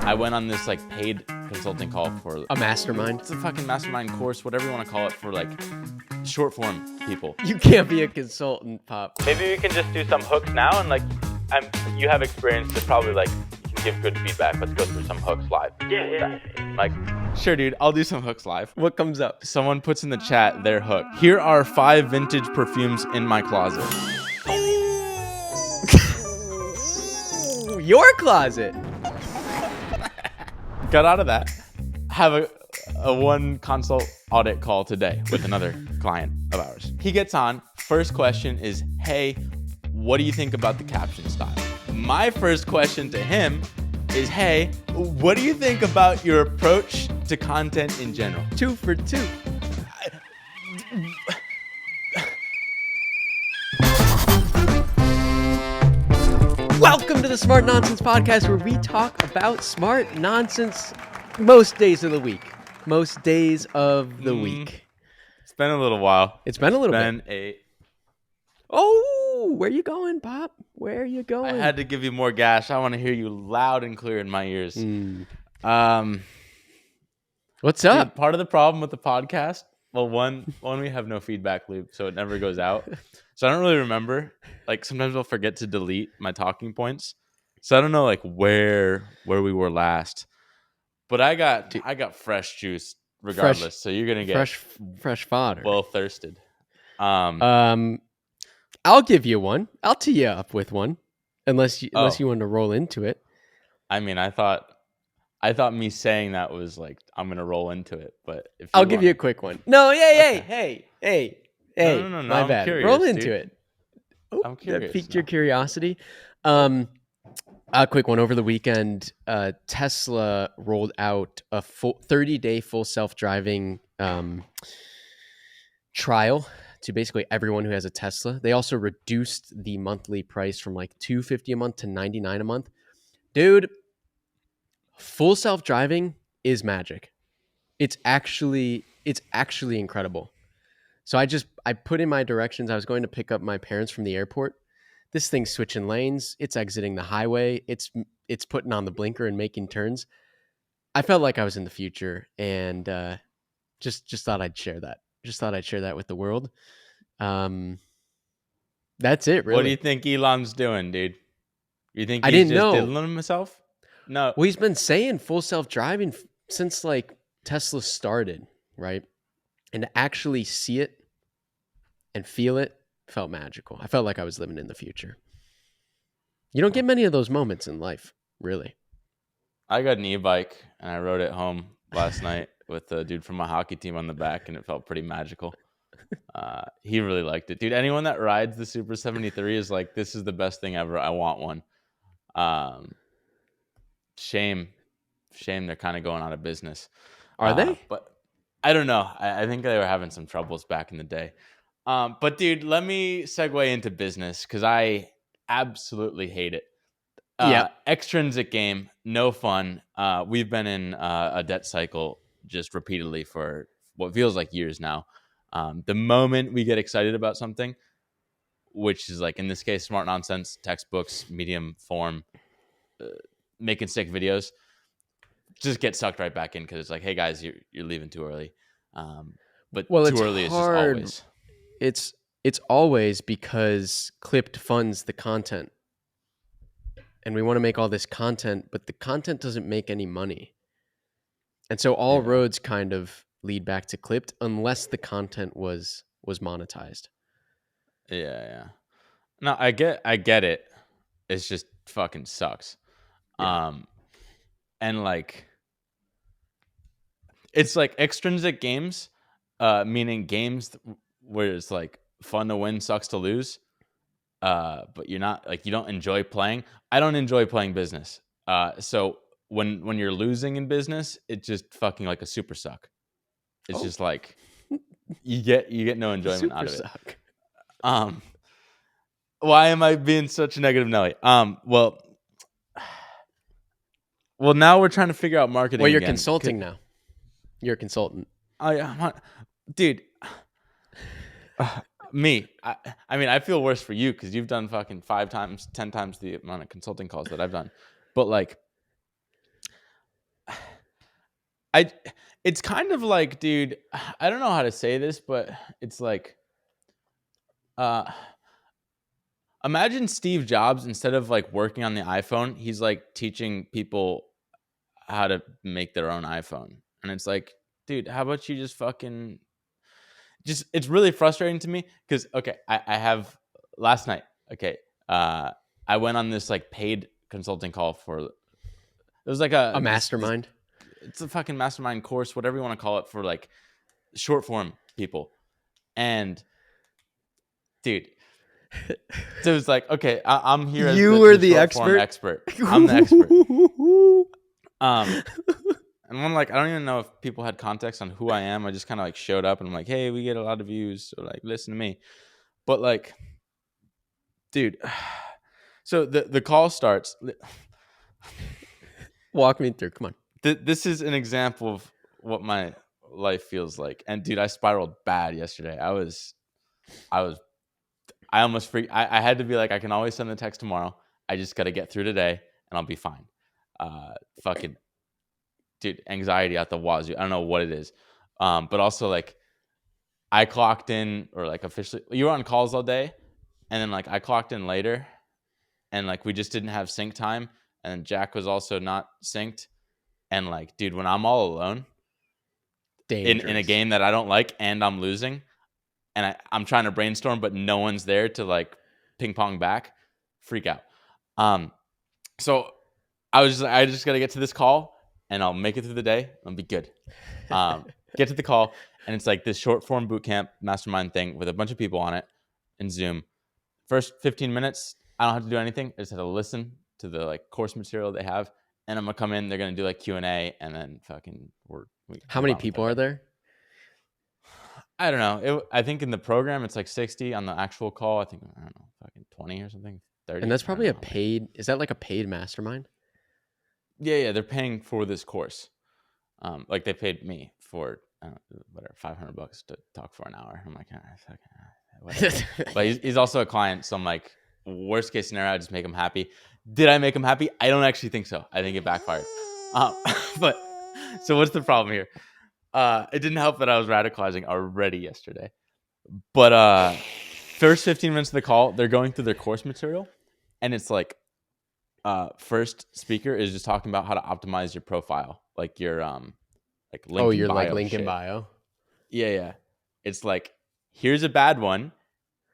I went on this like paid consulting call for A mastermind. It's a fucking mastermind course, whatever you want to call it, for like short form people. You can't be a consultant, Pop. Maybe we can just do some hooks now, and like you have experience to probably like you can give good feedback. Let's go through some hooks live. Yeah. Like, sure, dude, I'll do some hooks live. What comes up? Someone puts in the chat their hook. Here are 5 vintage perfumes in my closet. Your closet. Got out of that. Have a one consult audit call today with another client of ours. He gets on. First question is, hey, what do you think about the caption style? My first question to him is, hey, what do you think about your approach to content in general? 2 for 2. Welcome to the Smart Nonsense Podcast, where we talk about smart nonsense most days of the week. Most days of the week. It's been a little while. It's been a little bit. Oh, where you going, Pop? Where you going? I had to give you more gas. I want to hear you loud and clear in my ears. What's up? Dude, part of the problem with the podcast, well, one, we have no feedback loop, so it never goes out. So I don't really remember. Like, sometimes I'll forget to delete my talking points. So I don't know, like, where we were last. But I got fresh juice regardless. So you're gonna get fresh fodder. Well thirsted. I'll give you one. I'll tee you up with one, unless you want to roll into it. I mean, I thought me saying that was like I'm gonna roll into it, but if I'll give you a quick one. No, hey, No, my I'm bad. curious, Roll into dude. it. Oh, I'm curious. That piqued your curiosity. A quick one. Over the weekend, Tesla rolled out a full 30-day full self-driving trial to basically everyone who has a Tesla. They also reduced the monthly price from like $250 a month to $99 a month. Dude, full self-driving is magic. It's actually incredible. So I put in my directions. I was going to pick up my parents from the airport. This thing's switching lanes. It's exiting the highway. It's putting on the blinker and making turns. I felt like I was in the future, and just thought I'd share that. Just thought I'd share that with the world. That's it, really. What do you think Elon's doing, dude? You think I he's didn't just know. diddling himself? No. Well, he's been saying full self-driving since like Tesla started, right? And to actually see it and feel it felt magical. I felt like I was living in the future. You don't get many of those moments in life, really. I got an e-bike and I rode it home last night with a dude from my hockey team on the back, and it felt pretty magical. He really liked it, dude. Anyone that rides the Super 73 is like, this is the best thing ever. I want one. Shame they're kind of going out of business. Are they? But I don't know. I think they were having some troubles back in the day. But dude, let me segue into business because I absolutely hate it. Extrinsic game, no fun. We've been in a debt cycle just repeatedly for what feels like years now. The moment we get excited about something, which is like in this case, smart nonsense, textbooks, medium form, making sick videos, just get sucked right back in because it's like, hey guys, you're leaving too early. But too early is just always. It's always because Clipped funds the content. And we want to make all this content, but the content doesn't make any money. And so all roads kind of lead back to Clipped unless the content was monetized. Yeah. No, I get it. It's just fucking sucks. Yeah. And like it's like extrinsic games, meaning games where it's like fun to win, sucks to lose. But you're not like, you don't enjoy playing. I don't enjoy playing business. So when you're losing in business, it's just fucking like a super suck. It's just like you get no enjoyment out of it. Suck. Why am I being such a negative Nelly? Well, now we're trying to figure out marketing. Well, you're again. consulting now. You're a consultant. Dude. Me. I mean, I feel worse for you because you've done fucking 5 times, 10 times the amount of consulting calls that I've done. But like, I it's kind of like, dude, I don't know how to say this, but it's like uh imagine Steve Jobs, instead of like working on the iPhone, he's like teaching people how to make their own iPhone. And it's like, dude, how about you just fucking just it's really frustrating to me because okay, I have last night, okay, I went on this like paid consulting call for it was like A a this mastermind. it's a fucking mastermind course, whatever you want to call it, for like short form people. And dude, so it's like, okay, I'm here as You the, were the the short form expert. expert. I'm the expert. Um, and one, like, I don't even know if people had context on who I am. I just kind of like showed up and I'm like, hey, we get a lot of views, so like listen to me. But like, dude, so the call starts. Walk me through. Come on. This is an example of what my life feels like. And dude, I spiraled bad yesterday. I almost freaked. I had to be like, I can always send the text tomorrow. I just got to get through today and I'll be fine. Fucking dude, anxiety out the wazoo. I don't know what it is. But also like I clocked in, or like officially you were on calls all day, and then like I clocked in later, and like we just didn't have sync time, and Jack was also not synced. And like, dude, when I'm all alone in a Dangerous. game that I don't like and I'm losing, and I'm trying to brainstorm, but no one's there to like ping pong back, freak out. So I just got to get to this call and I'll make it through the day. I'll be good. Get to the call, and it's like this short form boot camp mastermind thing with a bunch of people on it in Zoom. First 15 minutes, I don't have to do anything. I just have to listen to the like course material they have, and I'm gonna come in. They're gonna do like Q&A, and then fucking we How move many on with our people are day. there? I don't know. I think in the program it's like 60. On the actual call, I think, I don't know, fucking 20 or something, And 30. that's I don't probably a know. Like, paid. Is that like a paid mastermind? yeah, they're paying for this course. Like they paid me for whatever, $500 to talk for an hour. I'm like, whatever. But he's also a client, so I'm like, worst case scenario, I just make him happy. Did I make him happy? I don't actually think so. I think it backfired. But so what's the problem here? It didn't help that I was radicalizing already yesterday. But first 15 minutes of the call, they're going through their course material, and it's like, first speaker is just talking about how to optimize your profile, like your like Oh, link in you're like bio link in shit. bio. Yeah. It's like, here's a bad one,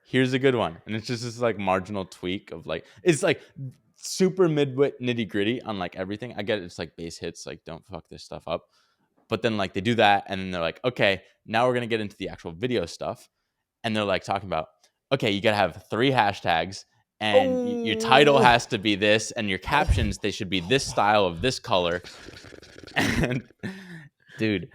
here's a good one, and it's just this like marginal tweak of like, it's like super midwit nitty gritty on like everything. I get it, it's like base hits, like don't fuck this stuff up. But then like they do that, and then they're like, okay, now we're gonna get into the actual video stuff, and they're like talking about, okay, you gotta have 3 hashtags, and your title Oh. has to be this, and your captions, they should be this style of this color. And dude,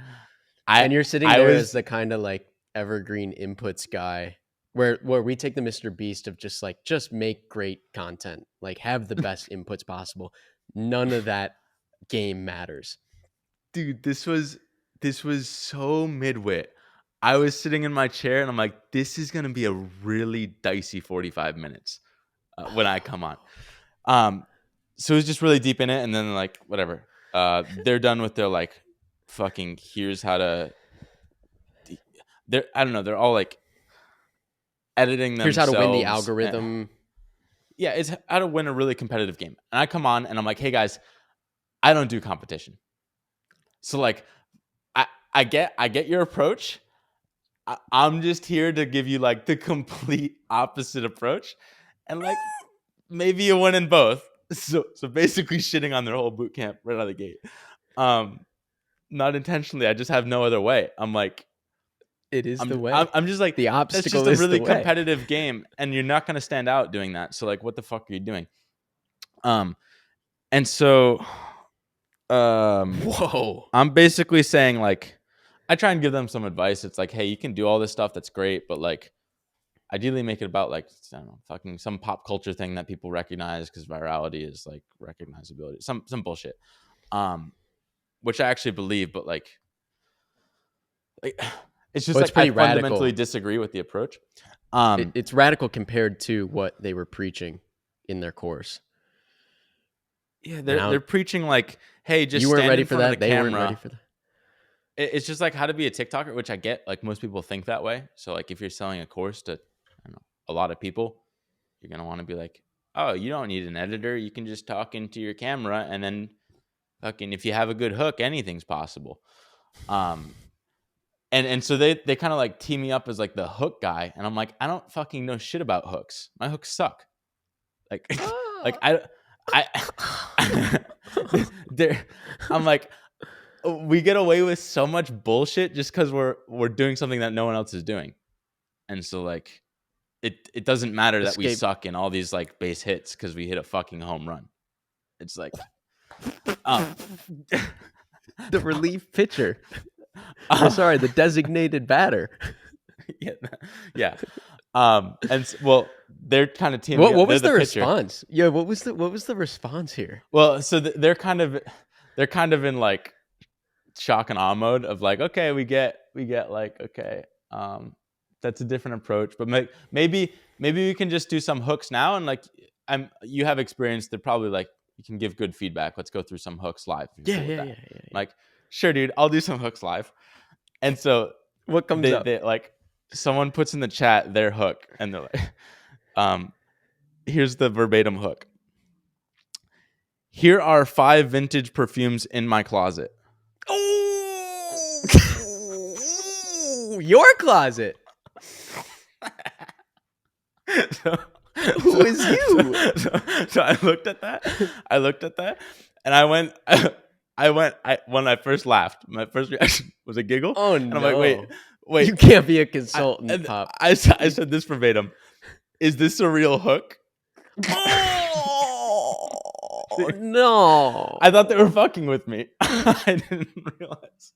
I And you're sitting I there as was the kind of like evergreen inputs guy, where we take the Mr. Beast of just make great content, like have the best inputs possible. None of that game matters. dude, this was so midwit. I was sitting in my chair and I'm like, this is gonna be a really dicey 45 minutes when I come on. Um, so it was just really deep in it, and then like whatever. They're done with their like fucking here's how to. They're I don't know. They're all like editing Here's how to win the themselves. algorithm. Yeah, it's how to win a really competitive game. And I come on and I'm like, hey guys, I don't do competition. So like, I get your approach. I'm just here to give you like the complete opposite approach, and like maybe you win in both. So basically shitting on their whole boot camp right out of the gate. Um, Not intentionally. I just have no other way. I'm like, It is the I'm way. I'm just like, The that's just obstacle a is the really way. competitive game, and you're not gonna stand out doing that. So like, what the fuck are you doing? Um, and so Whoa. I'm basically saying like, I try and give them some advice. It's like, hey, you can do all this stuff. That's great, but like, ideally make it about like, I don't know, fucking some pop culture thing that people recognize, because virality is like recognizability. Some bullshit. Which I actually believe, but like it's just Well, it's like I pretty fundamentally radical. disagree with the approach. Um, It's radical compared to what they were preaching in their course. yeah, And they're preaching like, hey, just you weren't stand ready in for front of the that. They weren't ready camera. for that. it's just like how to be a TikToker, which I get. Like most people think that way. So like if you're selling a course to, I don't know, a lot of people, you're gonna want to be like, oh, you don't need an editor. You can just talk into your camera, and then fucking if you have a good hook, anything's possible. And so they kind of like tee me up as like the hook guy, and I'm like, I don't fucking know shit about hooks. My hooks suck. Like, like I there. I'm like, we get away with so much bullshit just because we're doing something that no one else is doing, and so like it doesn't matter that we suck in all these like base hits because we hit a fucking home run. It's like, the relief pitcher. Sorry, the designated batter. Yeah. And well, they're kind of teaming. What was the response? Yeah, what was the response here? Well, so they're kind of in like shock and awe mode of like, okay, we get like, okay, that's a different approach, but maybe we can just do some hooks now, and like you have experience. They're probably like, you can give good feedback. Let's go through some hooks live. Yeah. Like, sure, dude, I'll do some hooks live. And so what comes up? They like, someone puts in the chat their hook, and they're like, here's the verbatim hook. Here are 5 vintage perfumes in my closet. Oh, your closet. Who is you? So I looked at that, and I went. When I first laughed, my first reaction was a giggle. Oh, and I'm like, wait, you can't be a consultant, Pop. I said this verbatim. Is this a real hook? Oh, no. I thought they were fucking with me. I didn't realize.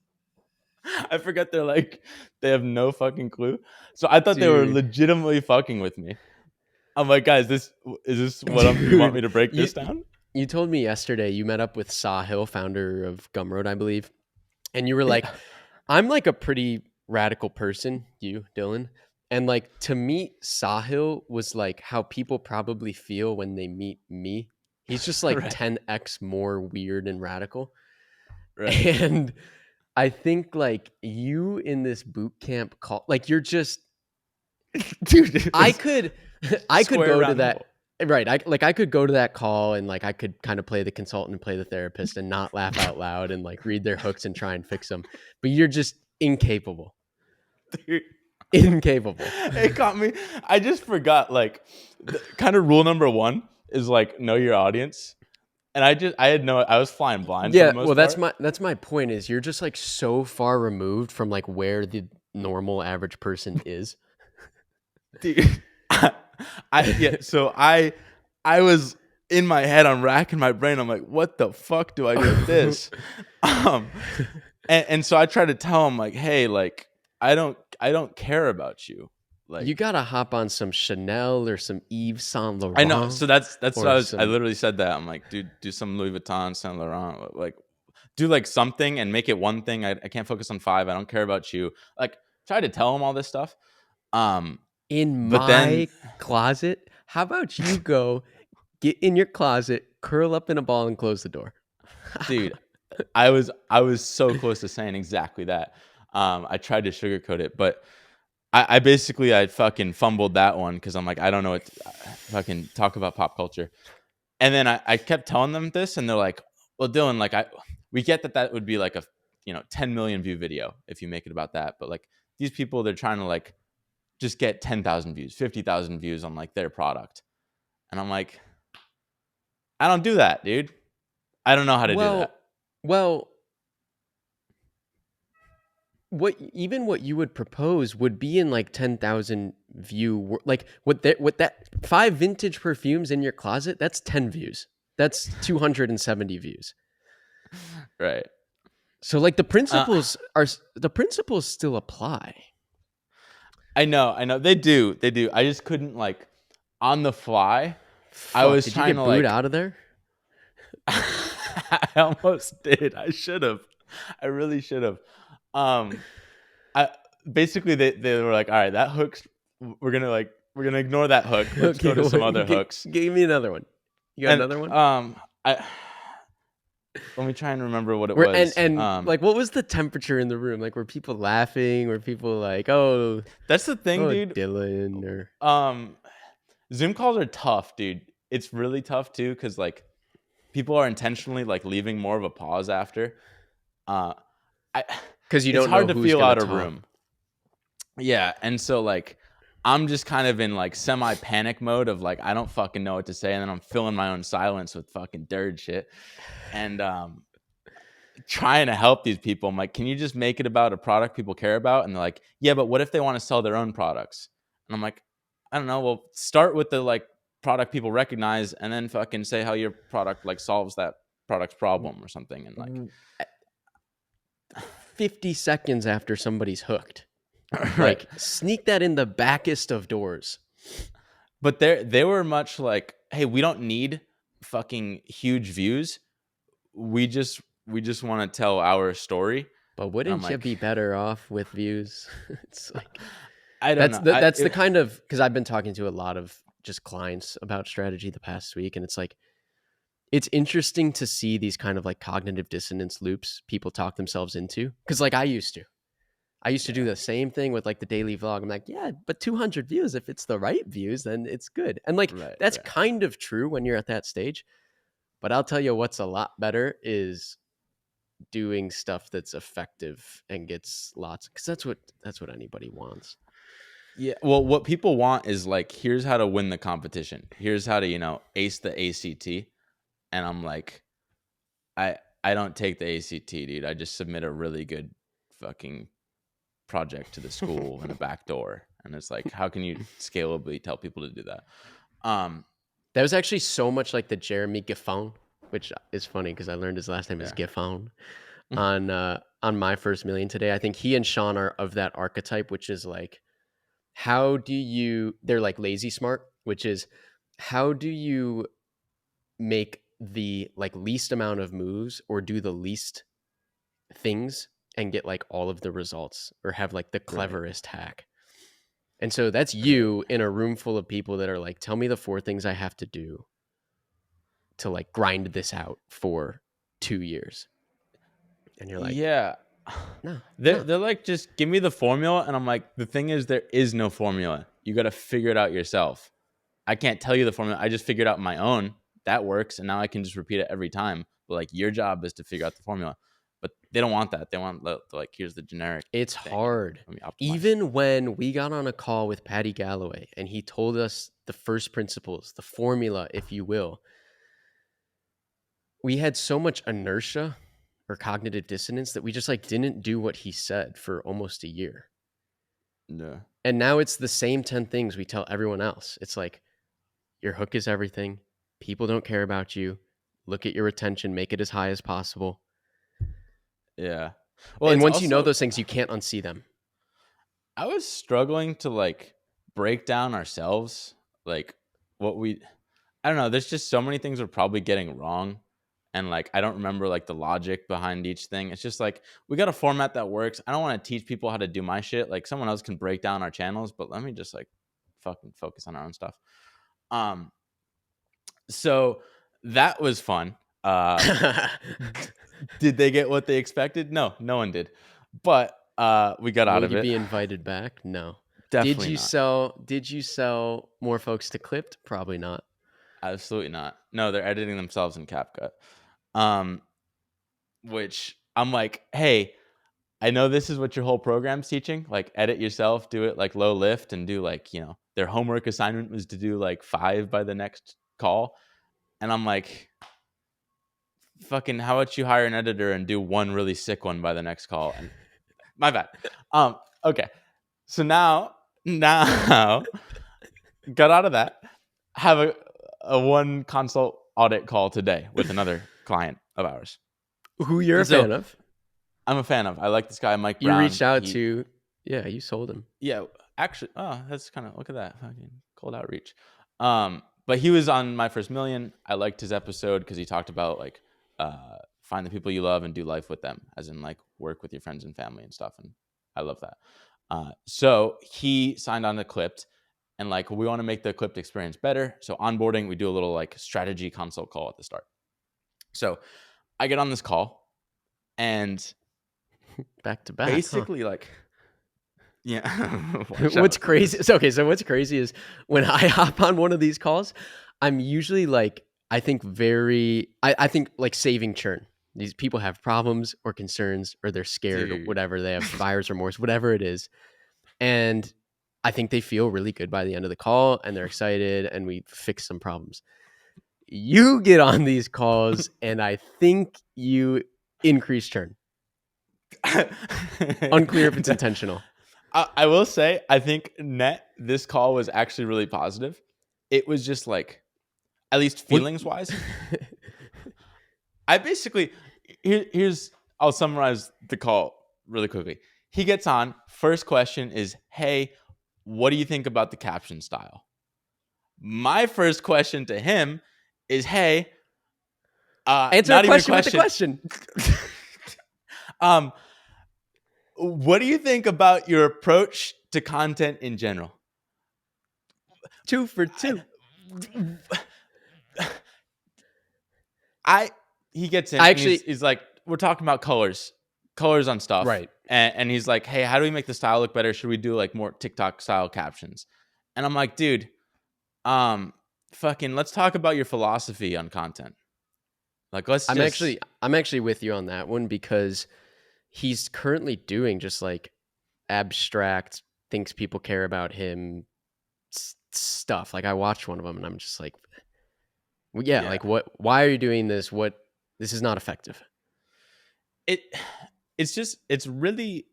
I forgot they have no fucking clue. So I thought they were legitimately fucking with me. I'm like, guys, is this what you want me to break this down? You told me yesterday you met up with Sahil, founder of Gumroad, I believe. And you were like, I'm like a pretty radical person, you, Dylan. And like to meet Sahil was like how people probably feel when they meet me. He's just like 10x more weird and radical. Right. And I think like you in this boot camp call, like you're just, dude. I could go to that. Right. I could go to that call and like I could kind of play the consultant and play the therapist and not laugh out loud and like read their hooks and try and fix them. But you're just incapable. Dude. Incapable. It caught me. I just forgot like kind of rule number 1 is like know your audience. And I was flying blind. Yeah. For the most part. That's my point is you're just like so far removed from like where the normal average person is. Dude. So I was in my head, I'm racking my brain. I'm like, what the fuck do I do with this? And so I tried to tell him like, hey, like I don't care about you. Like you gotta hop on some Chanel or some Yves Saint Laurent. I know. So that's what I literally said that. I'm like, dude, do some Louis Vuitton, Saint Laurent, like do like something and make it one thing. I can't focus on 5. I don't care about you. Like try to tell him all this stuff. In my closet, how about you go get in your closet, curl up in a ball, and close the door? Dude, I was so close to saying exactly that. I tried to sugarcoat it, but I basically fucking fumbled that one because I'm like, I don't know what to fucking talk about pop culture. And then I kept telling them this, and they're like, well, Dylan, like we get that would be like a 10 million view video if you make it about that, but like these people, they're trying to like just get 10,000 views, 50,000 views on like their product. And I'm like, I don't do that, dude. I don't know how to do that. Well, what you would propose would be in like 10,000 view, like what that 5 vintage perfumes in your closet, that's 10 views. That's 270 views. Right. So like the principles still apply. I know. They do. I just couldn't like on the fly. I was did trying you get to booed like out of there. I almost did. I should have. I really should have. I basically they were like, all right, that hook's. We're gonna ignore that hook. Let's go to some other hooks. Give me another one. You got another one? Let me try and remember what it Were was. and like, what was the temperature in the room? Like, were people laughing? Were people like, oh, That's the thing, dude. Dylan, or Um, Zoom calls are tough, dude. It's really tough too, because like people are intentionally like leaving more of a pause after. Uh, I because you it's don't know hard to who's feel gonna out a talk. room. Yeah, and so like I'm just kind of in like semi panic mode of like I don't fucking know what to say, and then I'm filling my own silence with fucking dirt shit, and trying to help these people. I'm like, can you just make it about a product people care about? And they're like, yeah, but what if they want to sell their own products? And I'm like, I don't know. Well, start with the like product people recognize, and then fucking say how your product like solves that product's problem or something, and like. 50 seconds after somebody's hooked. Right. Like, sneak that in the backest of doors. But they were much like, hey, we don't need fucking huge views. We just want to tell our story. But And I'm wouldn't you like, be better off with views? It's like I don't that's know. the that's the kind of, because I've been talking to a lot of just clients about strategy the past week, and it's like it's interesting to see these kind of like cognitive dissonance loops people talk themselves into. Because like I used to do Yeah, the same thing with like the daily vlog. I'm like, yeah, but 200 views, if it's the right views, then it's good. And like right, that's right. kind of true when you're at that stage. But I'll tell you what's a lot better is doing stuff that's effective and gets lots, because that's what anybody wants. Yeah. Well, what people want is like, here's how to win the competition. Here's how to, ace the ACT. And I'm like, I don't take the ACT, dude. I just submit a really good fucking project to the school in a back door. And it's like, how can you scalably tell people to do that? Um, That was actually so much like the Jeremy Giffon, which is funny because I learned his last name is yeah. Giffon on My First Million today. I think he and Sean are of that archetype, which is like, how do you? They're like lazy smart, which is how do you make the like least amount of moves or do the least things and get like all of the results or have like the Right. cleverest hack. And so that's Right. you in a room full of people that are like, tell me the 4 things I have to do to like grind this out for 2 years. And you're like, Yeah. no, They're no. they're like, just give me the formula, and I'm like, the thing is, there is no formula. You got to figure it out yourself. I can't tell you the formula. I just figured out my own. That works, and now I can just repeat it every time. But like, your job is to figure out the formula. But they don't want that. They want like, here's the generic It's thing, and hard. let me optimize. Even when we got on a call with Patty Galloway and he told us the first principles, the formula, if you will, we had so much inertia or cognitive dissonance that we just like didn't do what he said for almost a year. Yeah. And now it's the same 10 things we tell everyone else. It's like your hook is everything. People don't care about you. Look at your retention, make it as high as possible. Yeah. Well, And it's once you know also, those things, you can't unsee them. I was struggling to like break down ourselves, like what we. I don't know. There's just so many things we're probably getting wrong, and like I don't remember like the logic behind each thing. It's just like, we got a format that works. I don't want to teach people how to do my shit. Like, someone else can break down our channels, but let me just like fucking focus on our own stuff. Um, so that was fun. Did they get what they expected? No, no one did. But we got out Will of you it. be invited back? No. Did Definitely you not. sell did you sell more folks to Clipped? Probably not. Absolutely not. No, they're editing themselves in CapCut. Um, which I'm like, hey, I know this is what your whole program's teaching. Like, edit yourself, do it like low lift, and do like, their homework assignment was to do like 5 by the next call. And I'm like, fucking, how about you hire an editor and do one really sick one by the next call? And my bad. Okay. So now got out of that. Have a one consult audit call today with another client of ours. Who you're a And so fan of? I'm a fan of. I like this guy, Mike You Brown. reached out to, yeah, you sold him. Yeah, actually, oh, that's kind of, look at that fucking cold outreach. But he was on My First Million. I liked his episode because he talked about like, find the people you love and do life with them, as in like work with your friends and family and stuff. And I love that. So he signed on to Clipped, and like, we want to make the Clipped experience better. So onboarding, we do a little like strategy consult call at the start. So I get on this call and Back to back, huh? basically like, yeah. What's crazy? So what's crazy is when I hop on one of these calls, I'm usually like, I think like saving churn. These people have problems or concerns, or they're scared or Dude. whatever. They have buyer's remorse, whatever it is. And I think they feel really good by the end of the call and they're excited and we fix some problems. You get on these calls and I think you increase churn. Unclear if it's intentional. I will say, I think this call was actually really positive. It was just like, at least feelings wise, I basically, I'll summarize the call really quickly. He gets on. First question is, hey, what do you think about the caption style? My first question to him is, hey, Answer a question with the question. What do you think about your approach to content in general? 2 for 2. He gets in. Actually, he's like, we're talking about colors on stuff, right? And he's like, hey, how do we make the style look better? Should we do like more TikTok style captions? And I'm like, dude, fucking, let's talk about your philosophy on content. Like, I'm actually with you on that one because he's currently doing just like abstract thinks people care about him stuff. Like I watched one of them and I'm just like, well, yeah, like what? Why are you doing this? This is not effective. It's really.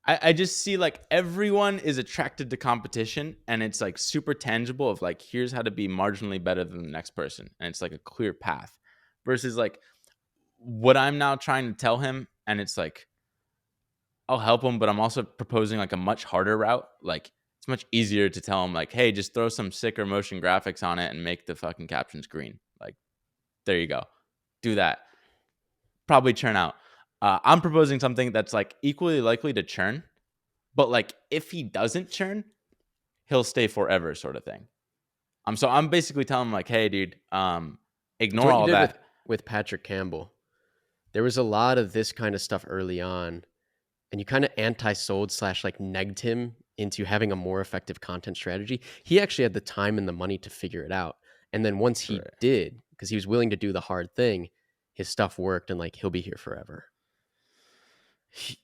I just see like everyone is attracted to competition and it's like super tangible of like, here's how to be marginally better than the next person. And it's like a clear path versus like what I'm now trying to tell him. And it's like, I'll help him, but I'm also proposing like a much harder route. Like it's much easier to tell him like, hey, just throw some sicker motion graphics on it and make the fucking captions green. Like, there you go. Do that. Probably churn out. I'm proposing something that's like equally likely to churn, but like if he doesn't churn, he'll stay forever, sort of thing. So I'm basically telling him like, hey, dude, ignore all that. With Patrick Campbell. There was a lot of this kind of stuff early on, and you kind of anti-sold / like negged him into having a more effective content strategy. He actually had the time and the money to figure it out, and then once he did, because he was willing to do the hard thing, his stuff worked, and like he'll be here forever.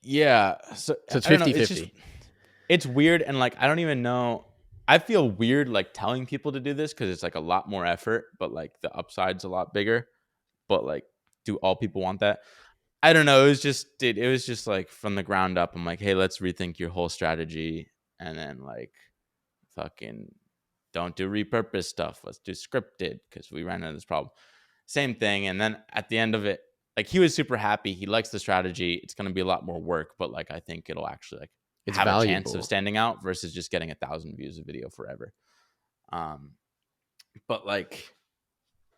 Yeah. So it's 50-50. It's weird. And like, I don't even know. I feel weird like telling people to do this because it's like a lot more effort, but like the upside's a lot bigger. But like, do all people want that? I don't know. It was just like from the ground up. I'm like, hey, let's rethink your whole strategy. And then like, fucking don't do repurpose stuff. Let's do scripted because we ran into this problem. Same thing. And then at the end of it, like he was super happy. He likes the strategy. It's going to be a lot more work, but like I think it'll actually like have valuable. A chance of standing out versus just getting 1,000 views a video forever. But like,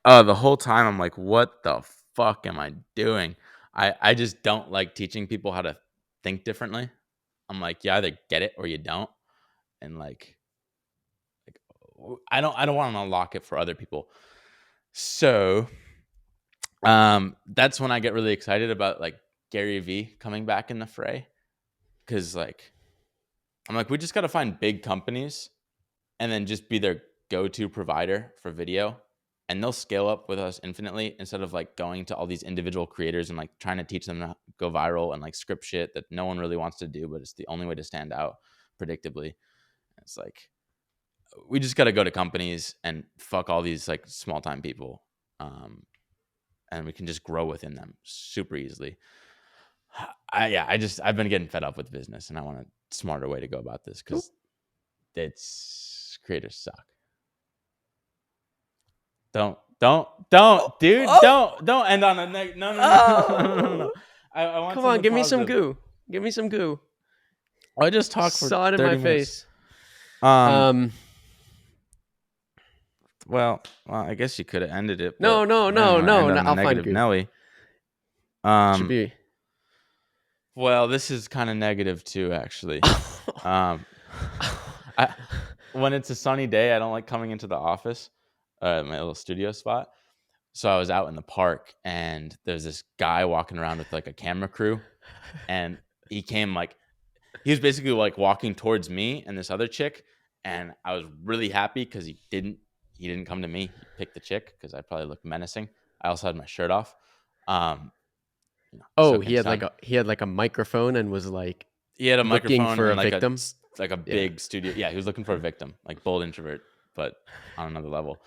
the whole time I'm like, what the fuck am I doing? I just don't like teaching people how to think differently. I'm like, you either get it or you don't, and like I don't want to unlock it for other people. So that's when I get really excited about like Gary Vee coming back in the fray, because like I'm like, we just got to find big companies and then just be their go-to provider for video, and they'll scale up with us infinitely instead of like going to all these individual creators and like trying to teach them to go viral and like script shit that no one really wants to do, but it's the only way to stand out predictably. It's like we just got to go to companies and fuck all these like small time people, and we can just grow within them super easily. I've been getting fed up with business, and I want a smarter way to go about this because creators suck. Don't, dude. Don't end on a no. I want. Come on, give me some goo. Give me some goo. I just talked for saw it in my face. Well, I guess you could have ended it. No. I'll find goo. Nelly. Should be. Well, this is kind of negative too, actually. When it's a sunny day, I don't like coming into the office. my little studio spot. So I was out in the park, and there's this guy walking around with like a camera crew, and he came like he was basically like walking towards me and this other chick, and I was really happy because he didn't come to me. He picked the chick because I probably looked menacing. I also had my shirt off. Um, Oh, soaking sun. he had like a microphone and was like He had a looking microphone for a and like victim. a Yeah. big studio. Yeah, he was looking for a victim, like bold introvert, but on another level.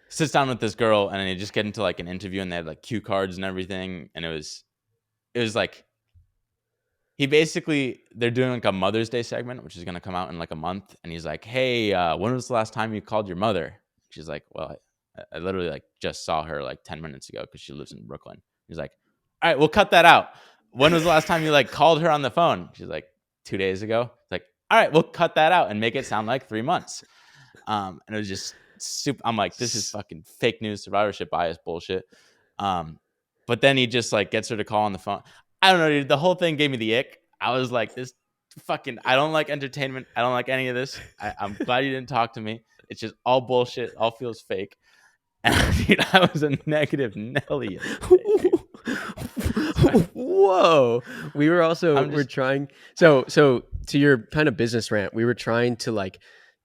Sits down with this girl, and then they just get into like an interview, and they had like cue cards and everything, and it was like they're doing like a Mother's Day segment, which is gonna come out in like a month, and he's like, "Hey, when was the last time you called your mother?" She's like, "Well, I literally like just saw her like 10 minutes ago because she lives in Brooklyn." He's like, "All right, we'll cut that out. When was the last time you like called her on the phone?" She's like, "2 days ago." It's like, "All right, we'll cut that out and make it sound like 3 months." And it was just super. I'm like, this is fucking fake news, survivorship bias bullshit. But then he just like gets her to call on the phone. I don't know, dude. The whole thing gave me the ick. I was like, this fucking. I don't like entertainment. I don't like any of this. I'm glad you didn't talk to me. It's just all bullshit. All feels fake. And dude, I was a negative Nelly yesterday, dude. Whoa. We're Just trying so to your kind of business rant, we were trying to like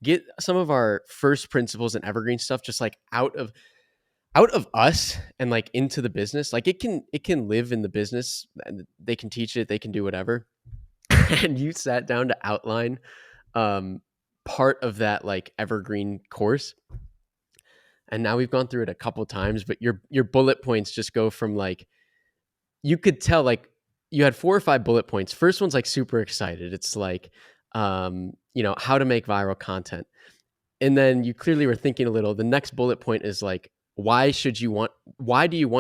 get some of our first principles and evergreen stuff just like out of us and like into the business. Like it can live in the business and they can teach it, they can do whatever. And you sat down to outline um part of that like evergreen course. And now we've gone through it a couple times, but your bullet points just go from like you could tell like you had 4 or 5 bullet points. First one's like super excited. It's like how to make viral content. And then you clearly were thinking a little. The next bullet point is like why do you want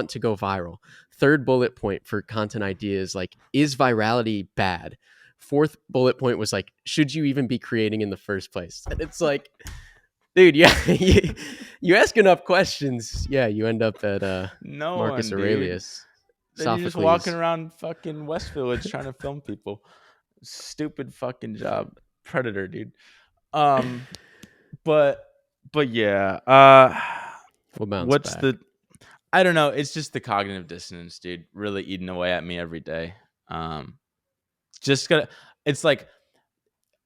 to go viral? Third bullet point for content ideas like is virality bad? Fourth bullet point was like should you even be creating in the first place? And it's like dude, yeah, you ask enough questions, yeah, you end up at no Marcus one, dude. Aurelius, Then you're just walking Sophocles. around fucking West Village trying to film people. Stupid fucking job. Predator, dude. Um, but yeah. We'll bounce What's back. the I don't know. It's just the cognitive dissonance, dude. Really eating away at me every day. Just gotta it's like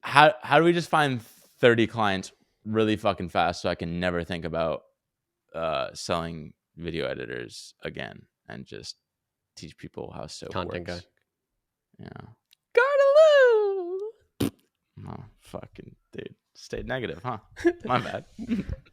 how do we just find 30 clients really fucking fast so I can never think about selling video editors again and just teach people how soap Content guy. works. Yeah. Gardeloo! Oh, fucking dude. Stay negative, huh? My bad.